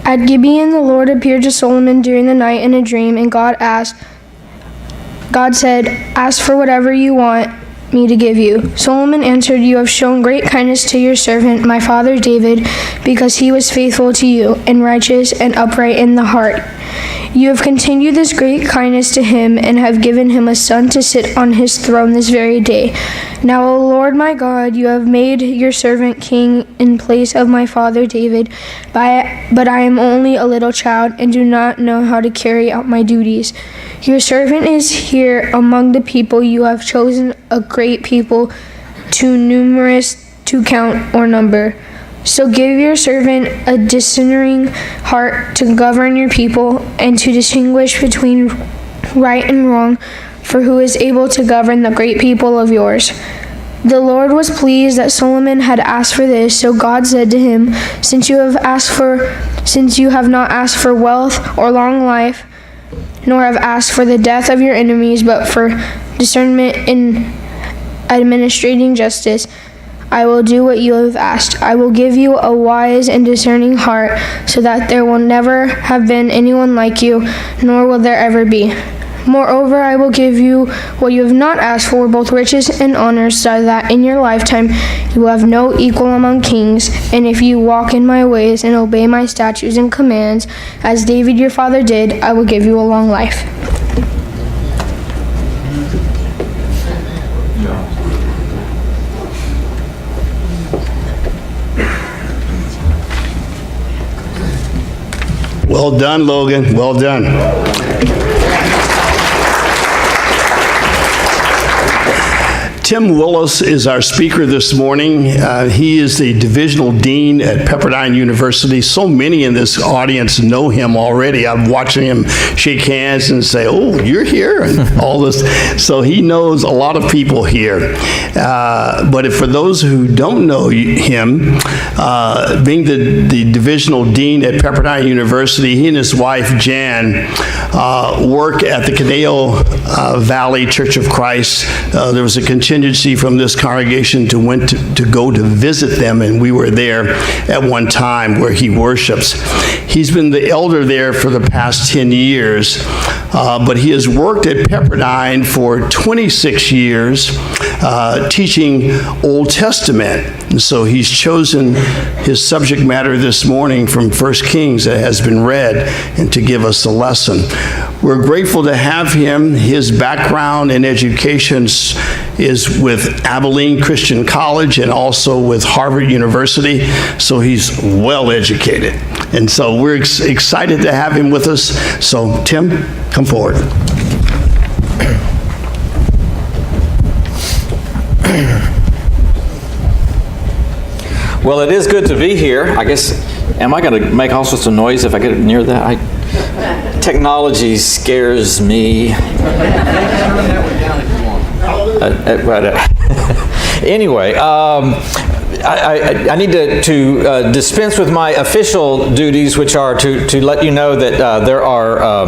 At Gibeon, the Lord appeared to Solomon during the night in a dream, and God said, "Ask for whatever you want me to give you." Solomon answered, "You have shown great kindness to your servant, my father David, because he was faithful to you, and righteous and upright in the heart. You have continued this great kindness to him, and have given him a son to sit on his throne this very day. Now, O Lord my God, you have made your servant king in place of my father David, but I am only a little child, and do not know how to carry out my duties. Your servant is here among the people. You have chosen a great people, too numerous to count or number. So give your servant a discerning heart to govern your people, and to distinguish between right and wrong, for who is able to govern the great people of yours?" The Lord was pleased that Solomon had asked for this, so God said to him, Since you have not asked for wealth or long life, nor have asked for the death of your enemies, but for discernment in administrating justice, I will do what you have asked. I will give you a wise and discerning heart, so that there will never have been anyone like you, nor will there ever be. Moreover, I will give you what you have not asked for, both riches and honor, so that in your lifetime you will have no equal among kings. And if you walk in my ways and obey my statutes and commands, as David your father did, I will give you a long life. Well done, Logan. Well done. Tim Willis is our speaker this morning. He is the divisional dean at Pepperdine University. So many in this audience know him already. I'm watching him shake hands and say, "Oh, you're here," and all this. So he knows a lot of people here. But for those who don't know him, being the divisional dean at Pepperdine University, he and his wife, Jan, work at the Caneo Valley Church of Christ. There was a contingency from this congregation to go to visit them, and we were there at one time where he worships. He's been the elder there for the past 10 years, but he has worked at Pepperdine for 26 years, teaching Old Testament. And so he's chosen his subject matter this morning from 1 Kings that has been read, and to give us a lesson. We're grateful to have him. His background in education is with Abilene Christian College and also with Harvard University, so he's well educated. And so we're excited to have him with us. So Tim, come forward. Well, it is good to be here. I guess, am I going to make all sorts of noise if I get near that? Technology scares me. Anyway, I need to dispense with my official duties, which are to let you know that there are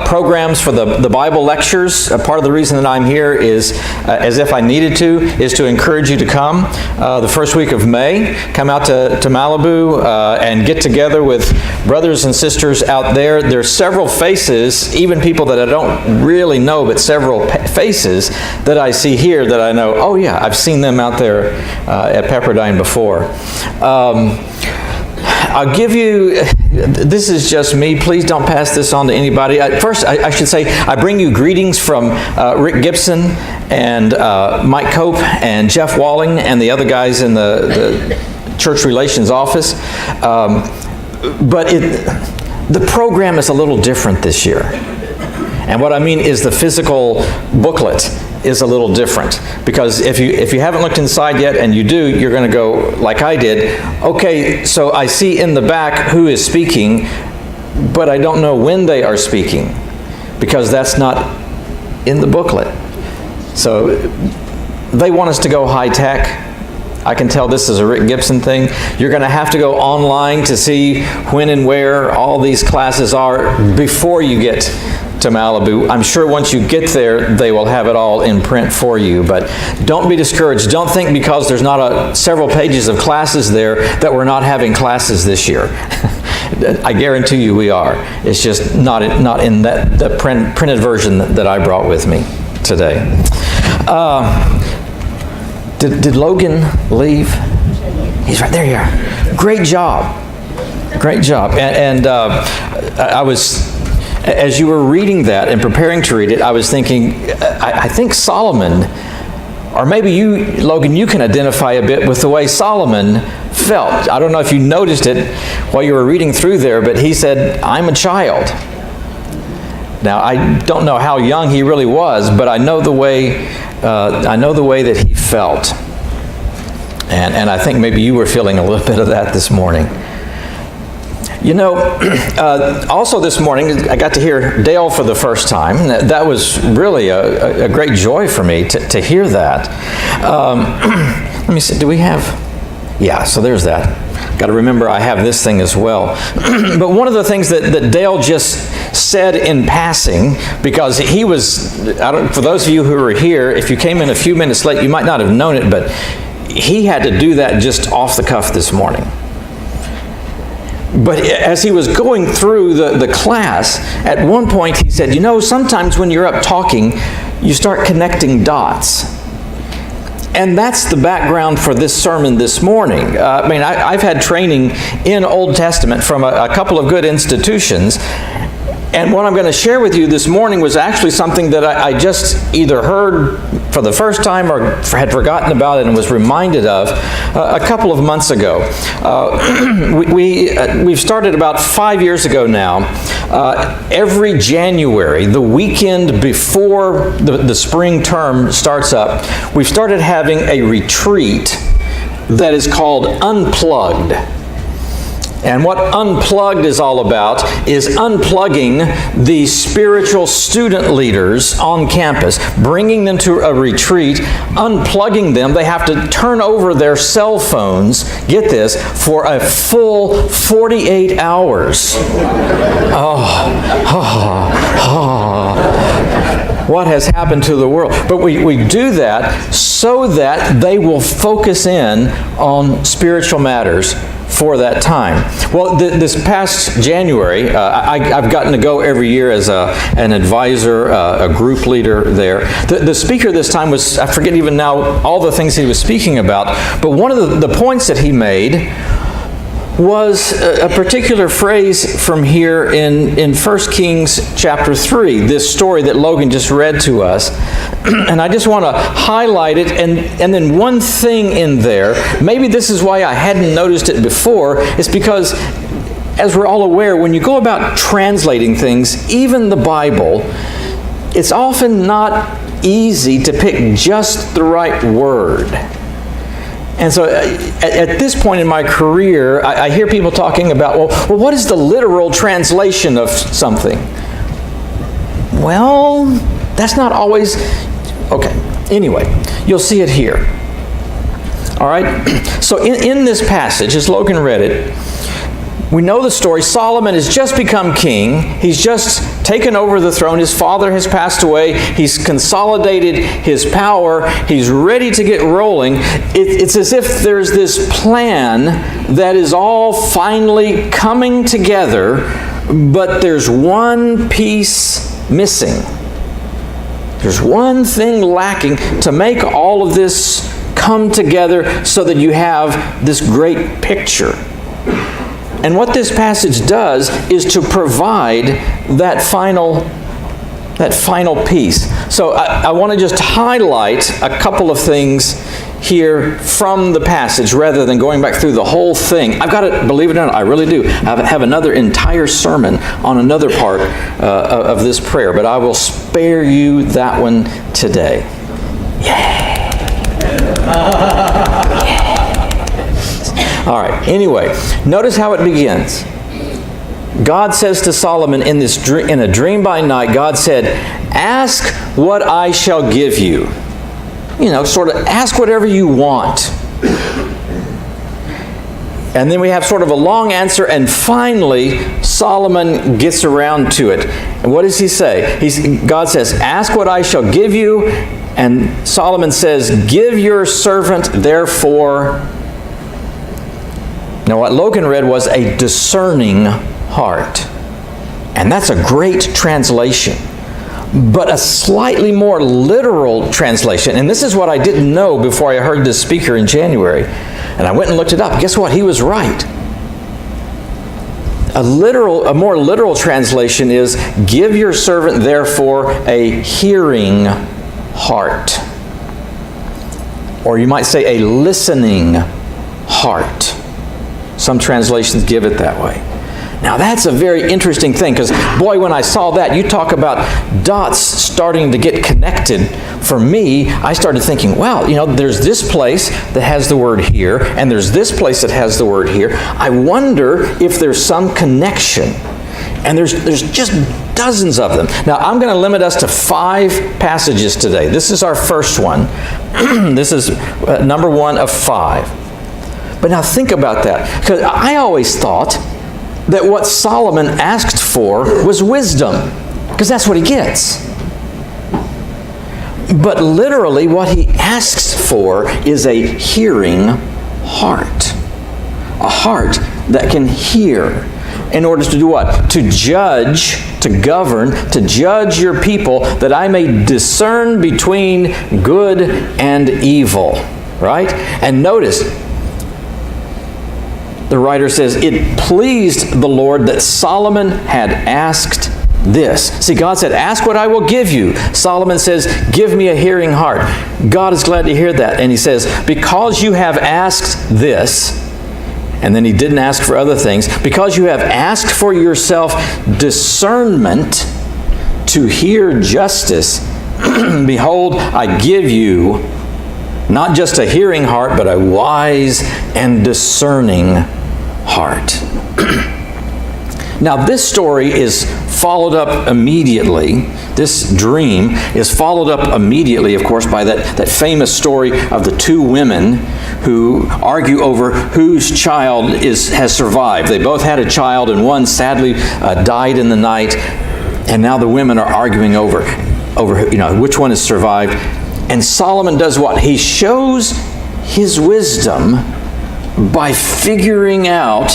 programs for the Bible lectures. Part of the reason that I'm here is, as if I needed to, is to encourage you to come. The first week of May, come out to Malibu and get together with brothers and sisters out there. There's several faces, even people that I don't really know, but several faces that I see here that I know, oh yeah, I've seen them out there at Pepperdine before. I'll give you, this is just me, please don't pass this on to anybody. First, I should say, I bring you greetings from Rick Gibson and Mike Cope and Jeff Walling and the other guys in the church relations office. But the program is a little different this year. And what I mean is the physical booklet is a little different, because if you haven't looked inside yet, and you do, you're going to go like I did, okay, so I see in the back who is speaking, but I don't know when they are speaking, because that's not in the booklet. So they want us to go high tech. I can tell this is a Rick Gibson thing. You're going to have to go online to see when and where all these classes are before you get to Malibu. I'm sure once you get there, they will have it all in print for you. But don't be discouraged. Don't think because there's not several pages of classes there that we're not having classes this year. I guarantee you we are. It's just not in the printed version that I brought with me today. Did Logan leave? He's right there. You are. Great job. Great job. And I was, as you were reading that and preparing to read it, I was thinking, I think Solomon, or maybe you, Logan, you can identify a bit with the way Solomon felt. I don't know if you noticed it while you were reading through there, but he said, I'm a child. Now, I don't know how young he really was, but I know the way that he felt. And I think maybe you were feeling a little bit of that this morning. You know, also this morning, I got to hear Dale for the first time. That was really a great joy for me to hear that. Let me see, do we have? Yeah, so there's that. Got to remember I have this thing as well. But one of the things that Dale just said in passing, because he was, for those of you who were here, if you came in a few minutes late, you might not have known it, but he had to do that just off the cuff this morning. But as he was going through the class, at one point he said, you know, sometimes when you're up talking, you start connecting dots. And that's the background for this sermon this morning. I mean, I've had training in Old Testament from a couple of good institutions. And what I'm going to share with you this morning was actually something that I just either heard for the first time or had forgotten about it and was reminded of a couple of months ago. We've started about 5 years ago now. Every January, the weekend before the spring term starts up, we've started having a retreat that is called Unplugged. And what Unplugged is all about is unplugging the spiritual student leaders on campus, bringing them to a retreat, unplugging them. They have to turn over their cell phones, get this, for a full 48 hours. What has happened to the world? But we do that so that they will focus in on spiritual matters for that time. Well, this past January, I've gotten to go every year as an advisor, a group leader there. The speaker this time was, I forget even now all the things he was speaking about, but one of the points that he made was a particular phrase from here in 1 Kings chapter 3, this story that Logan just read to us. And I just want to highlight it, and then one thing in there, maybe this is why I hadn't noticed it before, is because, as we're all aware, when you go about translating things, even the Bible, it's often not easy to pick just the right word. And so at this point in my career, I hear people talking about, well, what is the literal translation of something? Well, that's not always... Okay, anyway, you'll see it here. All right? So in this passage, as Logan read it, we know the story. Solomon has just become king. He's just taken over the throne. His father has passed away. He's consolidated his power. He's ready to get rolling. It's as if there's this plan that is all finally coming together, but there's one piece missing. There's one thing lacking to make all of this come together so that you have this great picture. And what this passage does is to provide that final piece. So I want to just highlight a couple of things here from the passage rather than going back through the whole thing. I've got it, believe it or not, I really do. I have another entire sermon on another part of this prayer, but I will spare you that one today. Yay! All right, anyway, notice how it begins. God says to Solomon in a dream by night, God said, ask what I shall give you. You know, sort of ask whatever you want. And then we have sort of a long answer, and finally Solomon gets around to it. And what does he say? God says, ask what I shall give you. And Solomon says, give your servant therefore Now, what Logan read was a discerning heart. And that's a great translation. But a slightly more literal translation, and this is what I didn't know before I heard this speaker in January, and I went and looked it up. Guess what? He was right. A more literal translation is, give your servant therefore a hearing heart. Or you might say a listening heart. Some translations give it that way. Now that's a very interesting thing, because boy, when I saw that, you talk about dots starting to get connected. For me, I started thinking, wow, there's this place that has the word here, and there's this place that has the word here. I wonder if there's some connection. And there's just dozens of them. Now, I'm going to limit us to 5 passages today. This is our first one. This is number 1 of 5. But now think about that, because I always thought that what Solomon asked for was wisdom, because that's what he gets. But literally what he asks for is a hearing heart. A heart that can hear in order to do what? To judge, to govern, to judge your people, that I may discern between good and evil. Right? And notice, the writer says, it pleased the Lord that Solomon had asked this. See, God said, ask what I will give you. Solomon says, give me a hearing heart. God is glad to hear that. And he says, because you have asked this, and then he didn't ask for other things, because you have asked for yourself discernment to hear justice, behold, I give you not just a hearing heart, but a wise and discerning heart. Now, this story is followed up immediately. This dream is followed up immediately, of course, by that famous story of the 2 women who argue over whose child has survived. They both had a child, and one sadly died in the night, and now the women are arguing over which one has survived. And Solomon does what? He shows his wisdom by figuring out,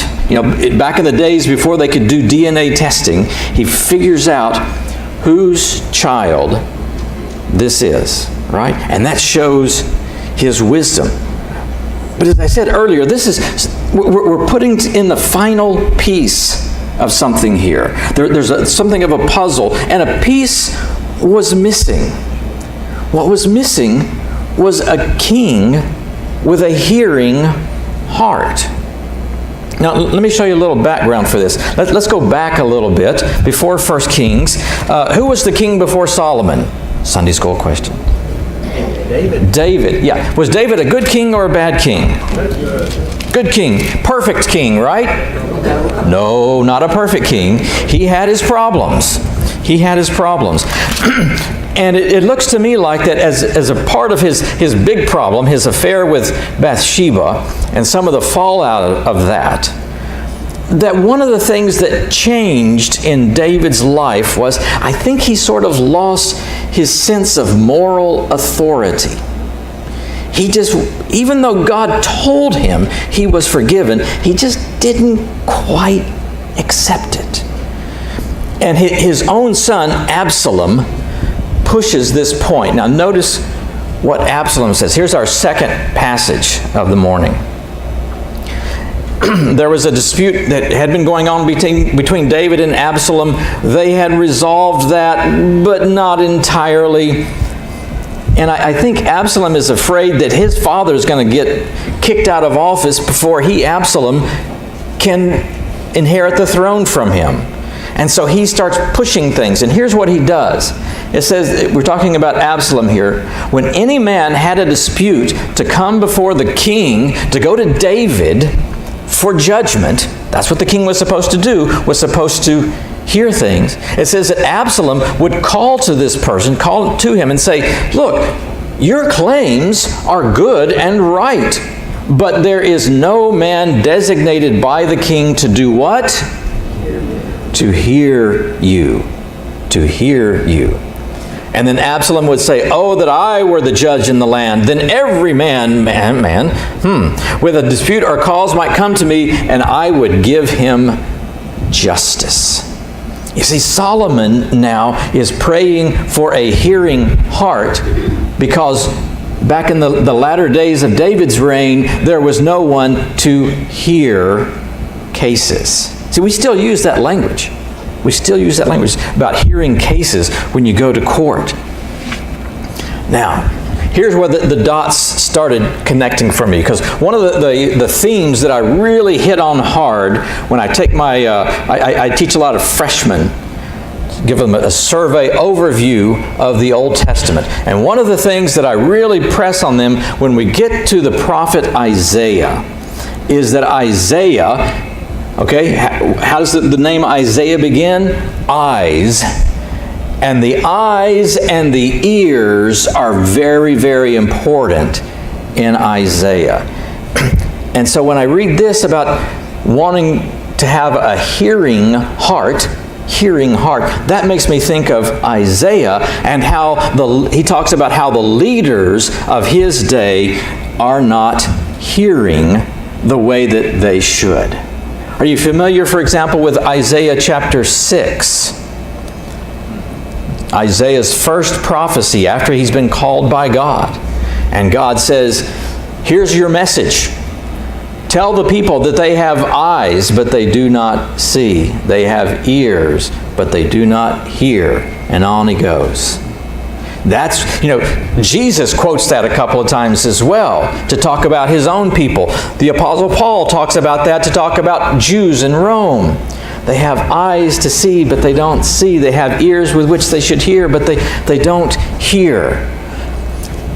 back in the days before they could do DNA testing, he figures out whose child this is, right? And that shows his wisdom. But as I said earlier, we're putting in the final piece of something here. There's something of a puzzle, and a piece was missing. What was missing was a king with a hearing heart. Now, let me show you a little background for this. Let's go back a little bit before 1 Kings. Who was the king before Solomon? Sunday school question. David. Yeah. Was David a good king or a bad king? Good king. Perfect king, right? No, not a perfect king. He had his problems. And it looks to me like that as a part of his big problem, his affair with Bathsheba, and some of the fallout of that one of the things that changed in David's life was, I think he sort of lost his sense of moral authority. He just, even though God told him he was forgiven, he just didn't quite accept it. And his own son, Absalom, pushes this point. Now notice what Absalom says. Here's our second passage of the morning. There was a dispute that had been going on between David and Absalom. They had resolved that, but not entirely. And I think Absalom is afraid that his father is going to get kicked out of office before Absalom, can inherit the throne from him. And so he starts pushing things. And here's what he does. It says, we're talking about Absalom here. When any man had a dispute to come before the king, to go to David for judgment, that's what the king was supposed to do, was supposed to hear things. It says that Absalom would call to this person, call to him and say, look, your claims are good and right, but there is no man designated by the king to do what? To hear you. To hear you. And then Absalom would say, "Oh, that I were the judge in the land. Then every man, with a dispute or cause might come to me, and I would give him justice." You see, Solomon now is praying for a hearing heart because back in the latter days of David's reign, there was no one to hear cases. See, we still use that language. We still use that language about hearing cases when you go to court. Now, here's where the dots started connecting for me, because one of the themes that I really hit on hard when I take my, I teach a lot of freshmen, give them a survey overview of the Old Testament. And one of the things that I really press on them when we get to the prophet Isaiah is that Isaiah, okay, how does the name Isaiah begin? Eyes. And the eyes and the ears are very, very important in Isaiah. And so when I read this about wanting to have a hearing heart, that makes me think of Isaiah and how he talks about how the leaders of his day are not hearing the way that they should. Are you familiar, for example, with Isaiah chapter 6? Isaiah's first prophecy after he's been called by God. And God says, here's your message. Tell the people that they have eyes, but they do not see. They have ears, but they do not hear. And on he goes. That's, Jesus quotes that a couple of times as well to talk about his own people. The Apostle Paul talks about that to talk about Jews in Rome. They have eyes to see, but they don't see. They have ears with which they should hear, but they don't hear.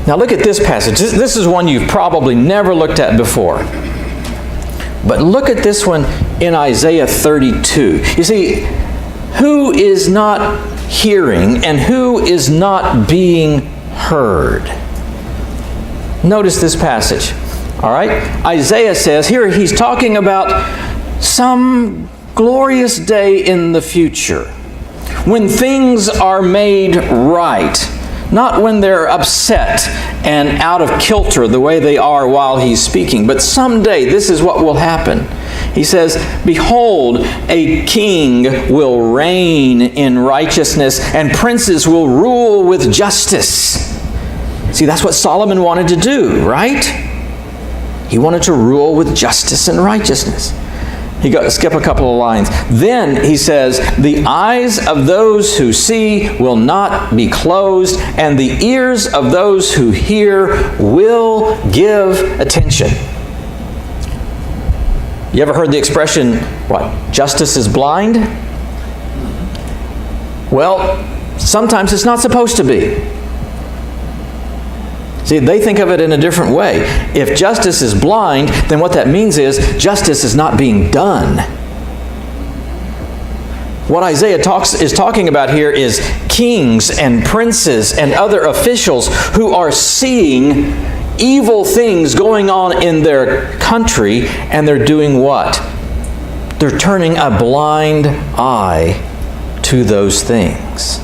Now look at this passage. This is one you've probably never looked at before. But look at this one in Isaiah 32. You see, who is not hearing and who is not being heard? Notice this passage. All right? Isaiah says, here he's talking about some glorious day in the future when things are made right, not when they're upset and out of kilter the way they are while he's speaking, but someday this is what will happen. He says, behold, a king will reign in righteousness and princes will rule with justice. See, that's what Solomon wanted to do, right? He wanted to rule with justice and righteousness. Skip a couple of lines. Then he says, the eyes of those who see will not be closed, and the ears of those who hear will give attention. You ever heard the expression, justice is blind? Well, sometimes it's not supposed to be. See, they think of it in a different way. If justice is blind, then what that means is justice is not being done. What Isaiah is talking about here is kings and princes and other officials who are seeing evil things going on in their country, and they're doing what? They're turning a blind eye to those things.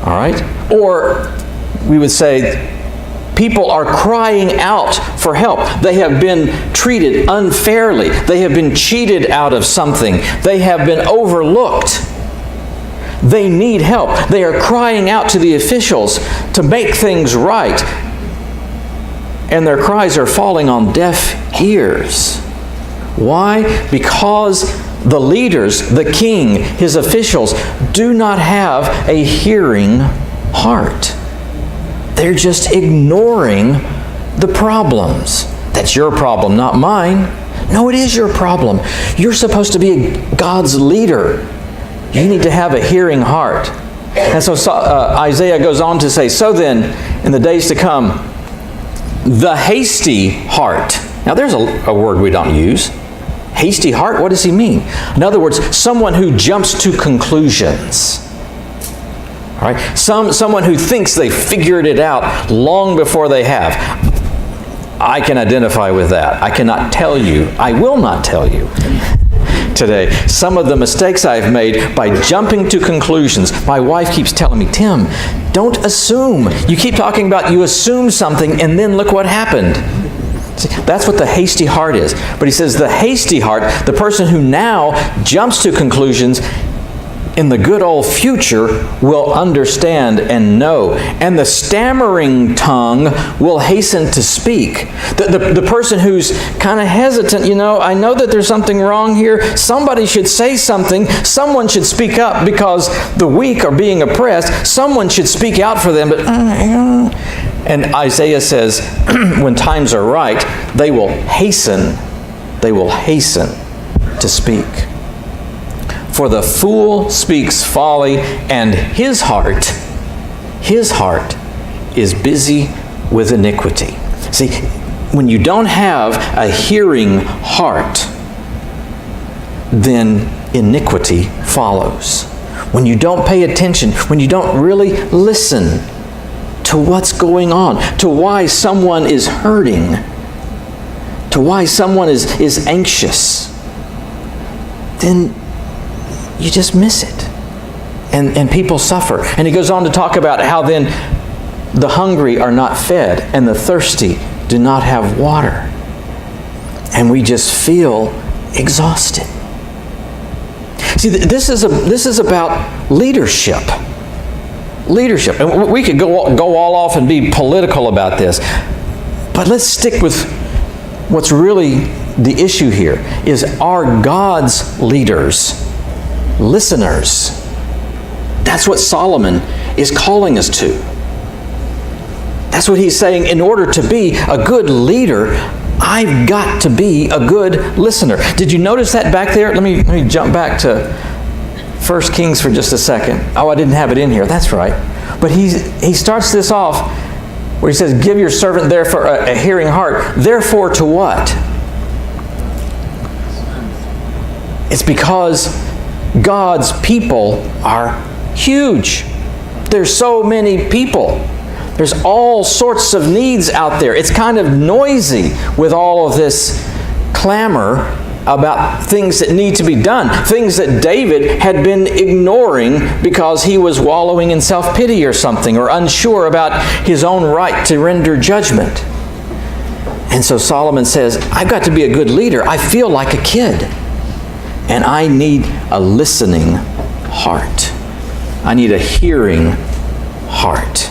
All right? Or we would say, people are crying out for help. They have been treated unfairly. They have been cheated out of something. They have been overlooked. They need help. They are crying out to the officials to make things right. And their cries are falling on deaf ears. Why? Because the leaders, the king, his officials, do not have a hearing heart. They're just ignoring the problems. That's your problem, not mine. No, it is your problem. You're supposed to be God's leader. You need to have a hearing heart. And so Isaiah goes on to say, so then, in the days to come, the hasty heart. Now there's a word we don't use. Hasty heart, what does he mean? In other words, someone who jumps to conclusions. All right? Someone who thinks they figured it out long before they have. I can identify with that. I cannot tell you. I will not tell you today. Some of the mistakes I've made by jumping to conclusions. My wife keeps telling me, Tim, don't assume. You keep talking about you assume something and then look what happened. See, that's what the hasty heart is. But he says the hasty heart, the person who now jumps to conclusions, in the good old future will understand and know. And the stammering tongue will hasten to speak. The person who's kind of hesitant, I know that there's something wrong here. Somebody should say something. Someone should speak up because the weak are being oppressed. Someone should speak out for them. But and Isaiah says, when times are right, they will hasten to speak. For the fool speaks folly, and his heart is busy with iniquity. See, when you don't have a hearing heart, then iniquity follows. When you don't pay attention, when you don't really listen to what's going on, to why someone is hurting, to why someone is anxious, then you just miss it. And people suffer. And he goes on to talk about how then the hungry are not fed and the thirsty do not have water. And we just feel exhausted. See, this is about leadership. Leadership. And we could go all off and be political about this. But let's stick with what's really the issue here is, are God's leaders listeners? That's what Solomon is calling us to. That's what he's saying. In order to be a good leader, I've got to be a good listener. Did you notice that back there? Let me jump back to 1 Kings for just a second. Oh, I didn't have it in here. That's right. But he starts this off where he says, give your servant therefore a hearing heart. Therefore to what? It's because God's people are huge. There's so many people. There's all sorts of needs out there. It's kind of noisy with all of this clamor about things that need to be done. Things that David had been ignoring because he was wallowing in self-pity or something, or unsure about his own right to render judgment. And so Solomon says, I've got to be a good leader. I feel like a kid. And I need a listening heart. I need a hearing heart.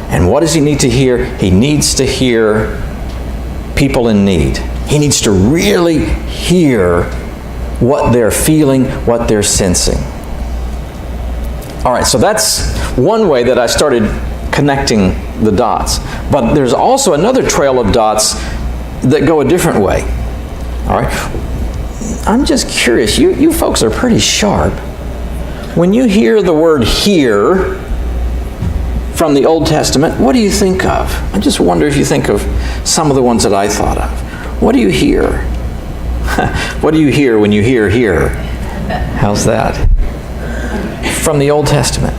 And what does he need to hear? He needs to hear people in need. He needs to really hear what they're feeling, what they're sensing. All right, so that's one way that I started connecting the dots. But there's also another trail of dots that go a different way. All right? I'm just curious, you folks are pretty sharp. When you hear the word hear from the Old Testament, what do you think of? I just wonder if you think of some of the ones that I thought of. What do you hear? What do you hear when you hear hear? How's that? From the Old Testament.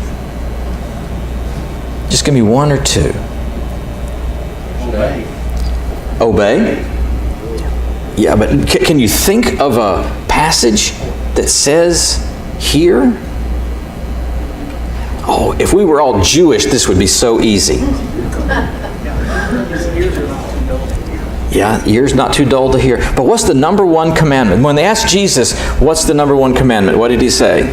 Just give me one or two. Obey? Yeah, but can you think of a passage that says hear? Oh, if we were all Jewish, this would be so easy. Yeah, ears not too dull to hear. But what's the number one commandment? When they asked Jesus, what's the number one commandment? What did he say?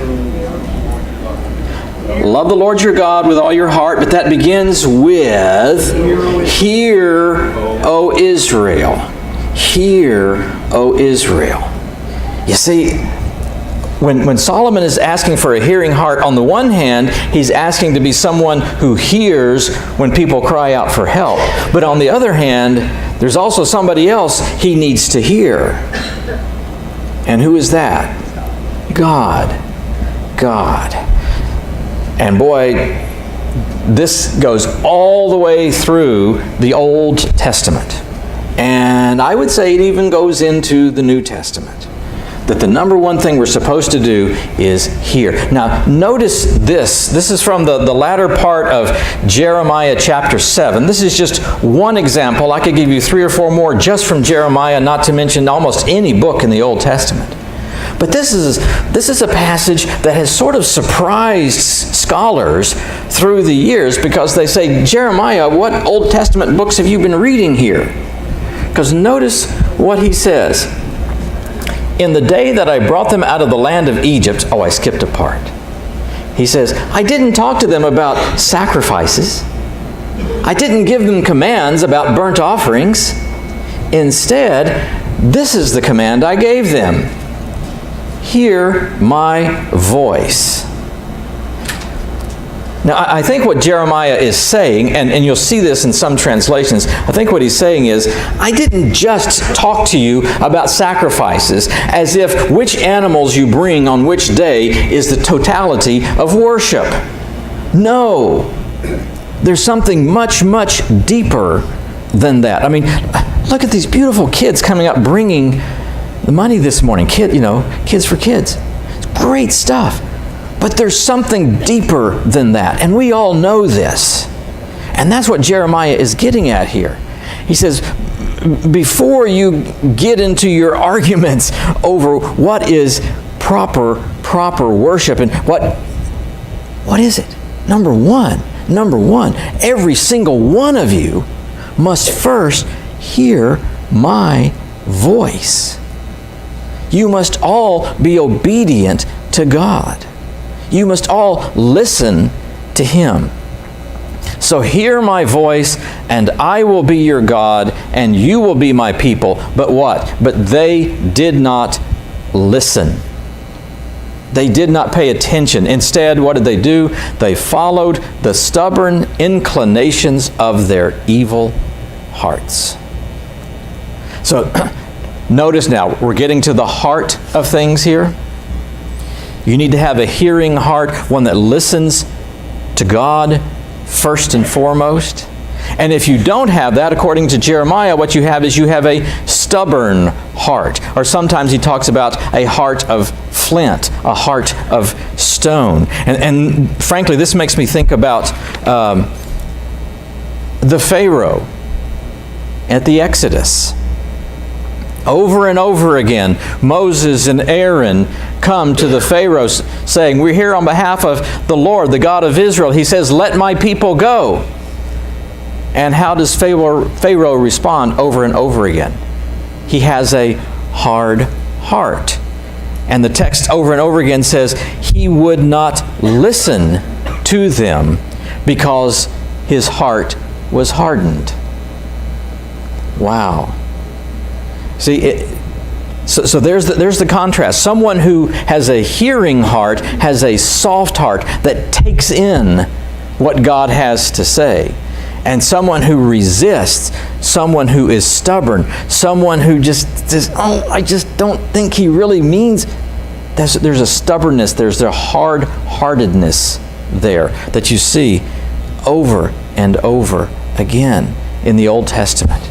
Love the Lord your God with all your heart, but that begins with, hear, O Israel. Hear, O Israel. You see, when Solomon is asking for a hearing heart, on the one hand, he's asking to be someone who hears when people cry out for help. But on the other hand, there's also somebody else he needs to hear. And who is that? God. God. And boy, this goes all the way through the Old Testament. And I would say it even goes into the New Testament. That the number one thing we're supposed to do is hear. Now, notice this. This is from the latter part of Jeremiah chapter 7. This is just one example. I could give you 3 or 4 more just from Jeremiah, not to mention almost any book in the Old Testament. But this is a passage that has sort of surprised scholars through the years, because they say, Jeremiah, what Old Testament books have you been reading here? Because notice what he says. In the day that I brought them out of the land of Egypt, I skipped a part. He says, I didn't talk to them about sacrifices. I didn't give them commands about burnt offerings. Instead, this is the command I gave them. Hear my voice. Now, I think what Jeremiah is saying, and you'll see this in some translations, I think what he's saying is, I didn't just talk to you about sacrifices as if which animals you bring on which day is the totality of worship. No. There's something much, much deeper than that. I mean, look at these beautiful kids coming up bringing the money this morning. Kids for Kids. It's great stuff. But there's something deeper than that. And we all know this. And that's what Jeremiah is getting at here. He says, before you get into your arguments over what is proper worship and what is it? Number one, every single one of you must first hear my voice. You must all be obedient to God. You must all listen to Him. So hear my voice, and I will be your God, and you will be my people. But what? But they did not listen. They did not pay attention. Instead, what did they do? They followed the stubborn inclinations of their evil hearts. So, notice now, we're getting to the heart of things here. You need to have a hearing heart, one that listens to God first and foremost. And if you don't have that, according to Jeremiah, what you have is you have a stubborn heart. Or sometimes he talks about a heart of flint, a heart of stone. And frankly, this makes me think about the Pharaoh at the Exodus. Over and over again, Moses and Aaron come to the Pharaoh saying, we're here on behalf of the Lord, the God of Israel. He says, let my people go. And how does Pharaoh respond over and over again? He has a hard heart. And the text over and over again says, he would not listen to them because his heart was hardened. Wow. See, so there's the contrast. Someone who has a hearing heart has a soft heart that takes in what God has to say. And someone who resists, someone who is stubborn, someone who just says, I just don't think he really means. There's a stubbornness, there's a hard-heartedness there that you see over and over again in the Old Testament.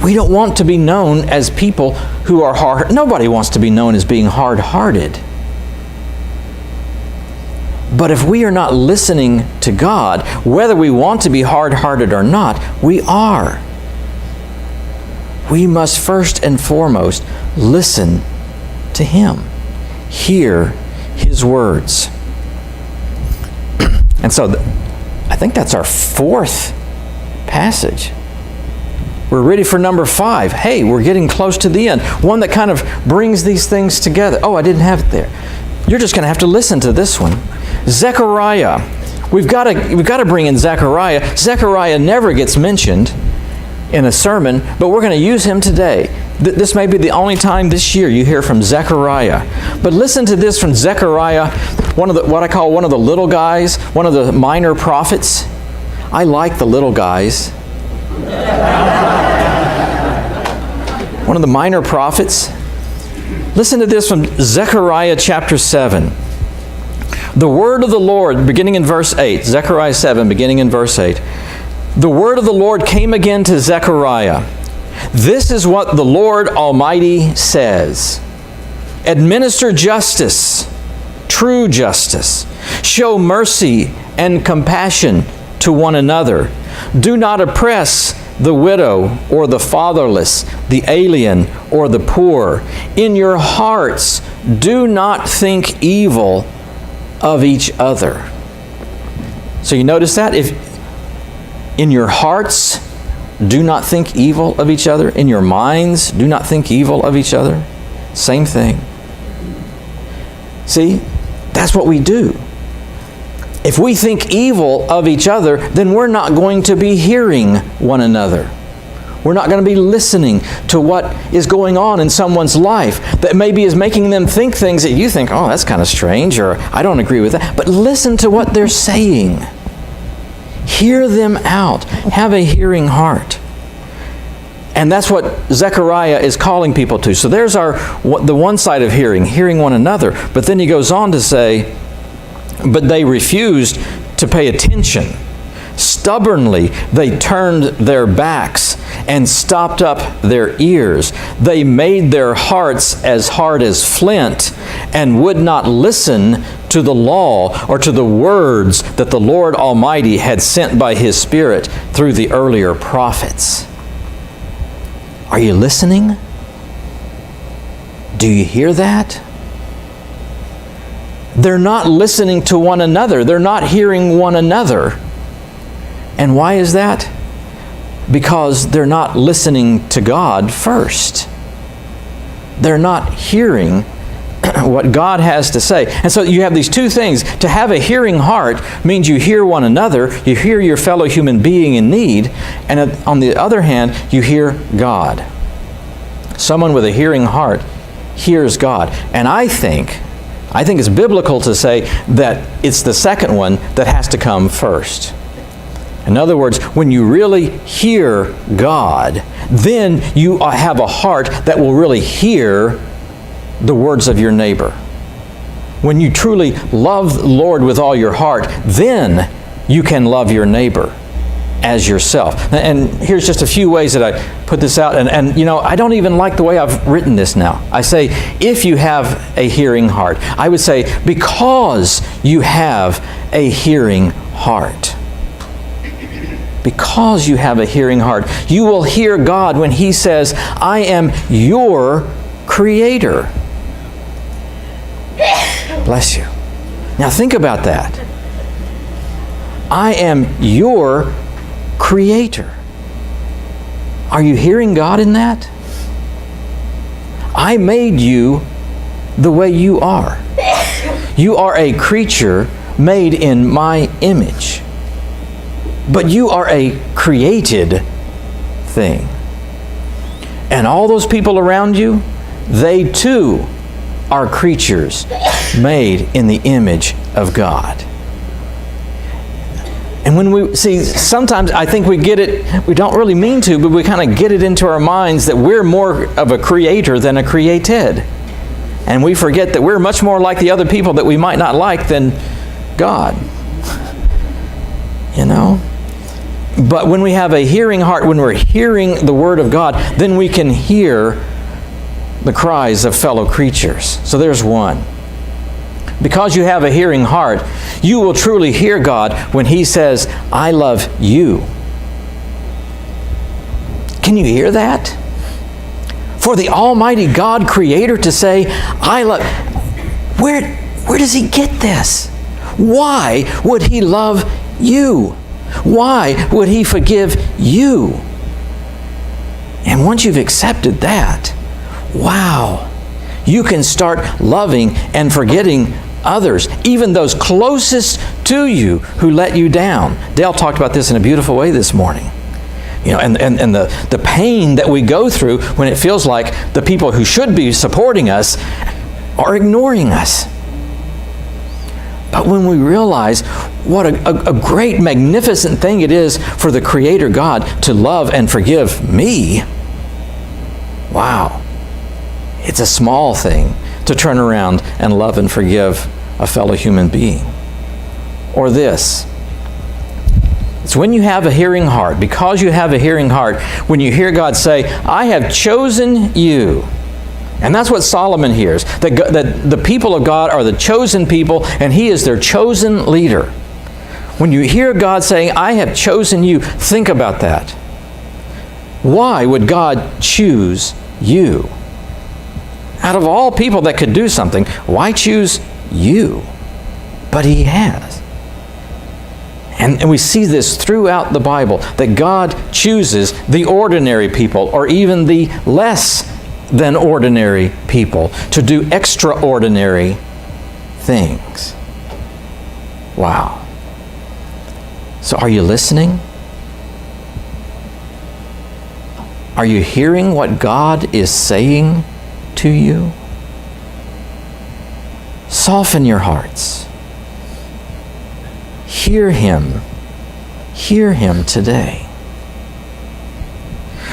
We don't want to be known as people who are hard. Nobody wants to be known as being hard-hearted. But if we are not listening to God, whether we want to be hard-hearted or not, we are. We must first and foremost listen to Him. Hear His words. And so I think that's our fourth passage. We're ready for number 5. Hey, we're getting close to the end. One that kind of brings these things together. Oh, I didn't have it there. You're just going to have to listen to this one. Zechariah. We've got to bring in Zechariah. Zechariah never gets mentioned in a sermon, but we're going to use him today. This may be the only time this year you hear from Zechariah. But listen to this from Zechariah, what I call one of the little guys, one of the minor prophets. I like the little guys. One of the minor prophets. Listen to this from Zechariah chapter 7. The word of the Lord, beginning in verse 8. Zechariah 7, beginning in verse 8. The word of the Lord came again to Zechariah. This is what the Lord Almighty says. Administer justice, true justice. Show mercy and compassion to one another. Do not oppress the widow or the fatherless, the alien or the poor. In your hearts, do not think evil of each other. So you notice that? If in your hearts, do not think evil of each other. In your minds, do not think evil of each other. Same thing. See, that's what we do. If we think evil of each other, then we're not going to be hearing one another. We're not going to be listening to what is going on in someone's life that maybe is making them think things that you think, oh, that's kind of strange, or I don't agree with that. But listen to what they're saying. Hear them out. Have a hearing heart. And that's what Zechariah is calling people to. So there's the one side of hearing one another. But then he goes on to say, but they refused to pay attention. Stubbornly, they turned their backs and stopped up their ears. They made their hearts as hard as flint and would not listen to the law or to the words that the Lord Almighty had sent by His Spirit through the earlier prophets. Are you listening? Do you hear that? They're not listening to one another. They're not hearing one another. And why is that? Because they're not listening to God first. They're not hearing what God has to say. And so you have these two things. To have a hearing heart means you hear one another, you hear your fellow human being in need, and on the other hand, you hear God. Someone with a hearing heart hears God. And I think it's biblical to say that it's the second one that has to come first. In other words, when you really hear God, then you have a heart that will really hear the words of your neighbor. When you truly love the Lord with all your heart, then you can love your neighbor as yourself. And here's just a few ways that I put this out. And you know, I don't even like the way I've written this now. I say, if you have a hearing heart. I would say, because you have a hearing heart. Because you have a hearing heart, you will hear God when He says, I am your creator. Bless you. Now think about that. I am your creator. Are you hearing God in that? I made you the way you are. You are a creature made in my image. But you are a created thing. And all those people around you, they too are creatures made in the image of God. And when we see, sometimes I think we get it, we don't really mean to, but we kind of get it into our minds that we're more of a creator than a created. And we forget that we're much more like the other people that we might not like than God. You know? But when we have a hearing heart, when we're hearing the Word of God, then we can hear the cries of fellow creatures. So there's one. Because you have a hearing heart, you will truly hear God when He says, I love you. Can you hear that? For the Almighty God Creator to say, I love... Where does He get this? Why would He love you? Why would He forgive you? And once you've accepted that, wow, you can start loving and forgetting others, even those closest to you who let you down. Dale talked about this in a beautiful way this morning. You know, and the pain that we go through when it feels like the people who should be supporting us are ignoring us. But when we realize what a great, magnificent thing it is for the Creator God to love and forgive me, wow, it's a small thing to turn around and love and forgive a fellow human being. Or this, it's when you have a hearing heart, because you have a hearing heart, when you hear God say, I have chosen you. And that's what Solomon hears, that the people of God are the chosen people, and he is their chosen leader. When you hear God saying, I have chosen you, think about that. Why would God choose you? Out of all people that could do something, why choose you? But He has. And we see this throughout the Bible, that God chooses the ordinary people, or even the less than ordinary people, to do extraordinary things. Wow. So are you listening? Are you hearing what God is saying to you? Soften your hearts. Hear Him. Hear Him today.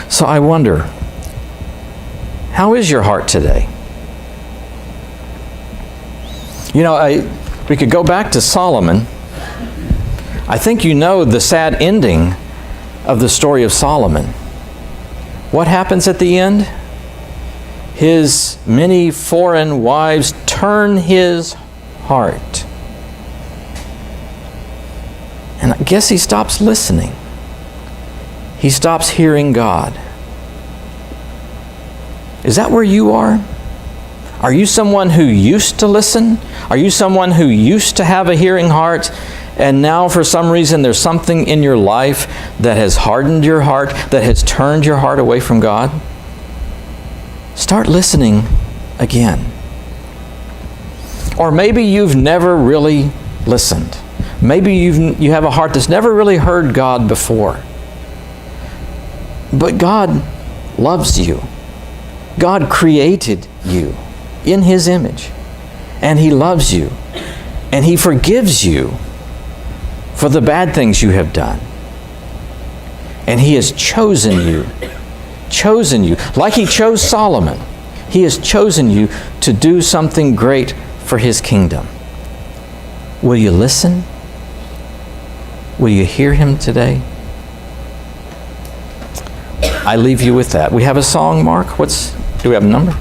So I wonder, how is your heart today? You know, we could go back to Solomon. I think you know the sad ending of the story of Solomon. What happens at the end? His many foreign wives turn his heart. And I guess he stops listening. He stops hearing God. Is that where you are? Are you someone who used to listen? Are you someone who used to have a hearing heart, and now for some reason there's something in your life that has hardened your heart, that has turned your heart away from God? Start listening again. Or maybe you've never really listened. Maybe you have a heart that's never really heard God before. But God loves you. God created you in His image. And He loves you. And He forgives you for the bad things you have done. And He has chosen you. Chosen you. Like He chose Solomon. He has chosen you to do something great for His kingdom. Will you listen? Will you hear Him today? I leave you with that. We have a song, Mark. Do we have a number?